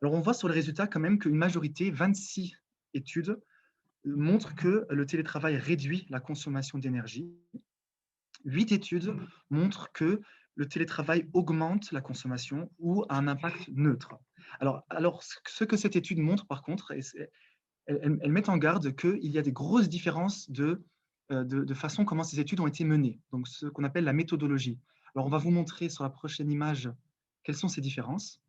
Alors, on voit sur les résultats quand même qu'une majorité, 26 études, montrent que le télétravail réduit la consommation d'énergie. 8 études montrent que le télétravail augmente la consommation ou a un impact neutre. Alors ce que cette étude montre, par contre, elle met en garde qu'il y a des grosses différences de façon comment ces études ont été menées, donc ce qu'on appelle la méthodologie. Alors, on va vous montrer sur la prochaine image quelles sont ces différences.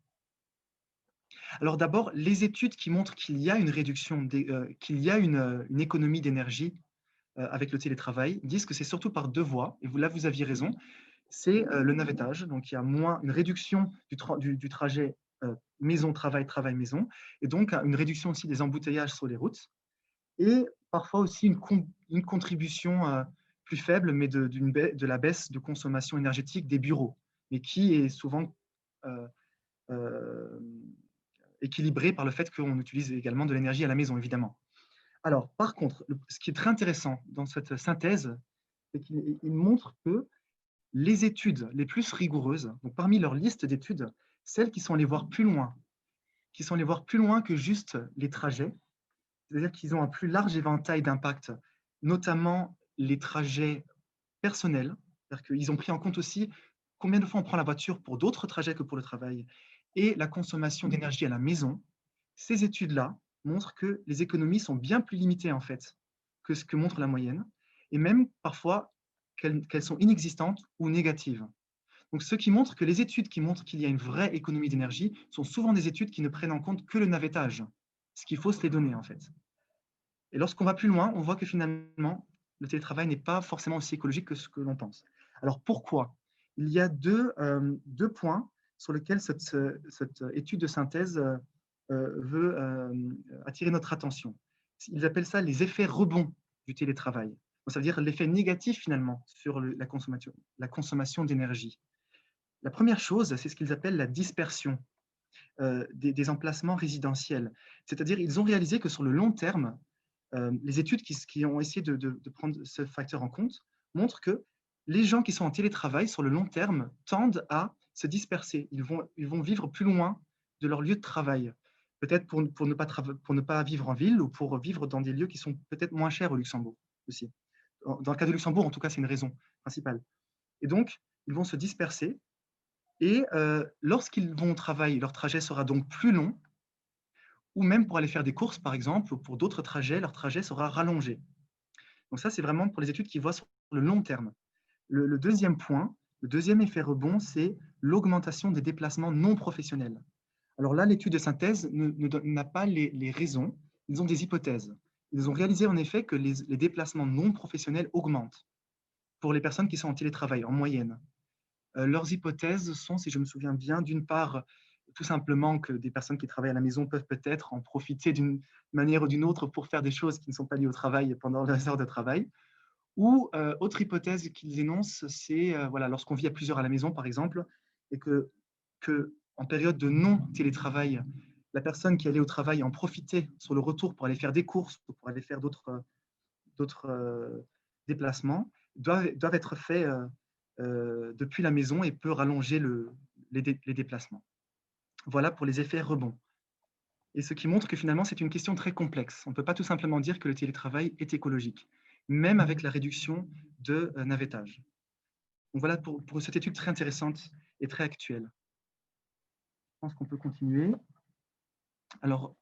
Alors d'abord, les études qui montrent qu'il y a une réduction, qu'il y a une économie d'énergie avec le télétravail, disent que c'est surtout par 2 voies, et là vous aviez raison, c'est le navettage, donc il y a une réduction du trajet maison-travail, travail-maison, et donc une réduction aussi des embouteillages sur les routes, et parfois aussi une contribution plus faible, mais de la baisse de consommation énergétique des bureaux, mais qui est souvent équilibrée par le fait qu'on utilise également de l'énergie à la maison, évidemment. Alors, par contre, ce qui est très intéressant dans cette synthèse, c'est qu'il montre que les études les plus rigoureuses, donc parmi leur liste d'études, celles qui sont allées voir plus loin, que juste les trajets, c'est-à-dire qu'ils ont un plus large éventail d'impact, notamment les trajets personnels, c'est-à-dire qu'ils ont pris en compte aussi combien de fois on prend la voiture pour d'autres trajets que pour le travail, et la consommation d'énergie à la maison. Ces études-là montrent que les économies sont bien plus limitées en fait que ce que montre la moyenne, et même parfois qu'elles sont inexistantes ou négatives. Donc, ce qui montre que les études qui montrent qu'il y a une vraie économie d'énergie sont souvent des études qui ne prennent en compte que le navettage, ce qu'il faut se les donner en fait. Et lorsqu'on va plus loin, on voit que finalement, le télétravail n'est pas forcément aussi écologique que ce que l'on pense. Alors pourquoi? Il y a deux points sur lesquels cette étude de synthèse veut attirer notre attention. Ils appellent ça les effets rebonds du télétravail. Donc, ça veut dire l'effet négatif finalement sur la consommation d'énergie. La première chose, c'est ce qu'ils appellent la dispersion des emplacements résidentiels. C'est-à-dire ils ont réalisé que sur le long terme, les études qui ont essayé de prendre ce facteur en compte montrent que les gens qui sont en télétravail sur le long terme tendent à se disperser. Ils vont vivre plus loin de leur lieu de travail, peut-être pour ne pas vivre en ville ou pour vivre dans des lieux qui sont peut-être moins chers au Luxembourg aussi. Dans le cas de Luxembourg, en tout cas, c'est une raison principale. Et donc, ils vont se disperser et lorsqu'ils vont au travail, leur trajet sera donc plus long, ou même pour aller faire des courses, par exemple, ou pour d'autres trajets, leur trajet sera rallongé. Donc ça, c'est vraiment pour les études qui voient sur le long terme. Le deuxième point, le deuxième effet rebond, c'est l'augmentation des déplacements non professionnels. Alors là, l'étude de synthèse n'a pas les raisons, ils ont des hypothèses. Ils ont réalisé en effet que les déplacements non professionnels augmentent pour les personnes qui sont en télétravail, en moyenne. Leurs hypothèses sont, si je me souviens bien, d'une part, tout simplement que des personnes qui travaillent à la maison peuvent peut-être en profiter d'une manière ou d'une autre pour faire des choses qui ne sont pas liées au travail pendant leurs heures de travail. Ou autre hypothèse qu'ils énoncent, c'est voilà, lorsqu'on vit à plusieurs à la maison, par exemple, et que en période de non-télétravail, la personne qui allait au travail en profitait sur le retour pour aller faire des courses ou pour aller faire d'autres déplacements, doivent être faits depuis la maison et peut rallonger les déplacements. Voilà pour les effets rebonds. Et ce qui montre que finalement, c'est une question très complexe. On ne peut pas tout simplement dire que le télétravail est écologique, même avec la réduction de navettage. Donc voilà pour cette étude très intéressante et très actuelle. Je pense qu'on peut continuer. Alors,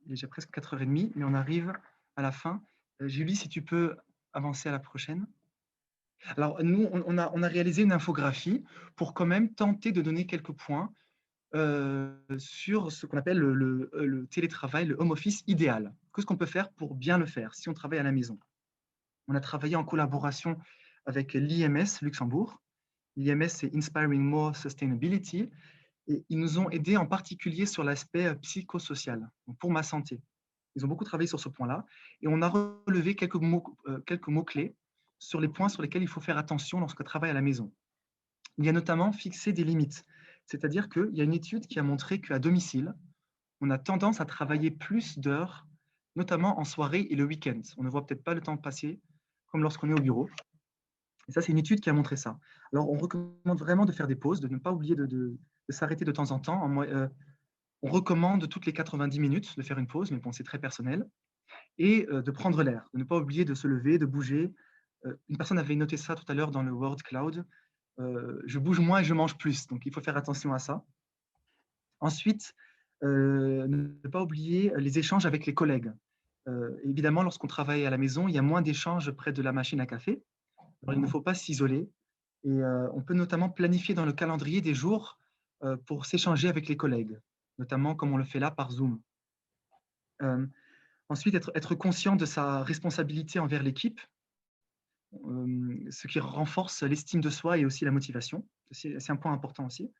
il est déjà presque 4h30, mais on arrive à la fin. Julie, si tu peux avancer à la prochaine. Alors, nous, on a réalisé une infographie pour quand même tenter de donner quelques points sur ce qu'on appelle le télétravail, le home office idéal. Qu'est-ce qu'on peut faire pour bien le faire si on travaille à la maison? On a travaillé en collaboration avec l'IMS Luxembourg. L'IMS, c'est Inspiring More Sustainability. Et ils nous ont aidés en particulier sur l'aspect psychosocial, donc pour ma santé. Ils ont beaucoup travaillé sur ce point-là. Et on a relevé quelques mots-clés sur les points sur lesquels il faut faire attention lorsqu'on travaille à la maison. Il y a notamment fixé des limites. C'est-à-dire qu'il y a une étude qui a montré qu'à domicile, on a tendance à travailler plus d'heures, notamment en soirée et le week-end. On ne voit peut-être pas le temps passer comme lorsqu'on est au bureau. Et ça, c'est une étude qui a montré ça. Alors, on recommande vraiment de faire des pauses, de ne pas oublier de s'arrêter de temps en temps. On recommande toutes les 90 minutes de faire une pause, mais bon, c'est très personnel. Et de prendre l'air, de ne pas oublier de se lever, de bouger. Une personne avait noté ça tout à l'heure dans le Word Cloud. Je bouge moins et je mange plus. Donc, il faut faire attention à ça. Ensuite, ne pas oublier les échanges avec les collègues. Évidemment, lorsqu'on travaille à la maison, il y a moins d'échanges près de la machine à café. Alors, il ne faut pas s'isoler. Et on peut notamment planifier dans le calendrier des jours pour s'échanger avec les collègues, notamment comme on le fait là par Zoom. Ensuite, être conscient de sa responsabilité envers l'équipe, ce qui renforce l'estime de soi et aussi la motivation. C'est un point important aussi.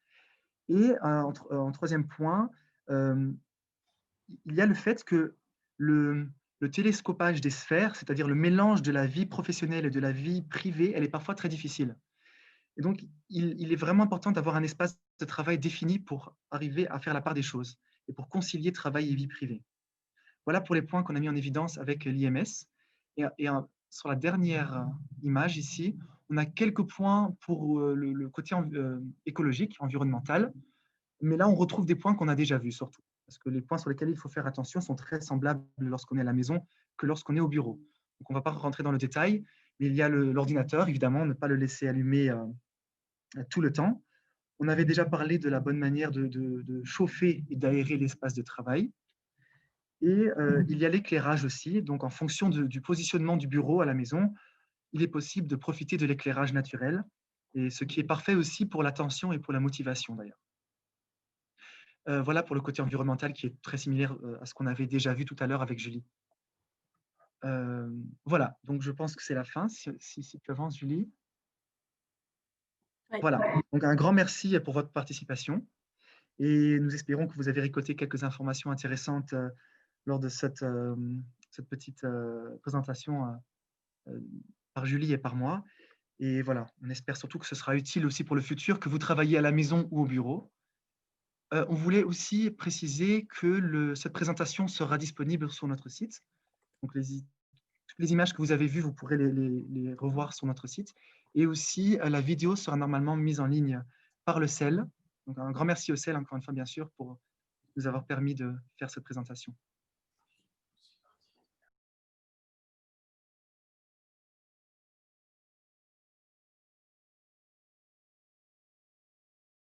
Et en troisième point, il y a le fait que le télescopage des sphères, c'est-à-dire le mélange de la vie professionnelle et de la vie privée, elle est parfois très difficile. Et donc, il est vraiment important d'avoir un espace de travail défini pour arriver à faire la part des choses et pour concilier travail et vie privée. Voilà pour les points qu'on a mis en évidence avec l'IMS. Et sur la dernière image ici, on a quelques points pour le côté écologique, environnemental. Mais là, on retrouve des points qu'on a déjà vus surtout. Parce que les points sur lesquels il faut faire attention sont très semblables lorsqu'on est à la maison que lorsqu'on est au bureau. Donc, on ne va pas rentrer dans le détail, mais il y a l'ordinateur, évidemment, ne pas le laisser allumer tout le temps. On avait déjà parlé de la bonne manière de chauffer et d'aérer l'espace de travail. Et il y a l'éclairage aussi. Donc, en fonction du positionnement du bureau à la maison, il est possible de profiter de l'éclairage naturel, et ce qui est parfait aussi pour l'attention et pour la motivation d'ailleurs. Voilà pour le côté environnemental qui est très similaire à ce qu'on avait déjà vu tout à l'heure avec Julie. Voilà, donc je pense que c'est la fin. Si tu avances, Julie. Oui. Voilà, donc un grand merci pour votre participation et nous espérons que vous avez récolté quelques informations intéressantes lors de cette petite présentation par Julie et par moi. Et voilà, on espère surtout que ce sera utile aussi pour le futur, que vous travaillez à la maison ou au bureau. On voulait aussi préciser que cette présentation sera disponible sur notre site. Donc, toutes les images que vous avez vues, vous pourrez les revoir sur notre site. Et aussi, la vidéo sera normalement mise en ligne par le CEL. Donc, un grand merci au CEL, encore une fois, bien sûr, pour nous avoir permis de faire cette présentation.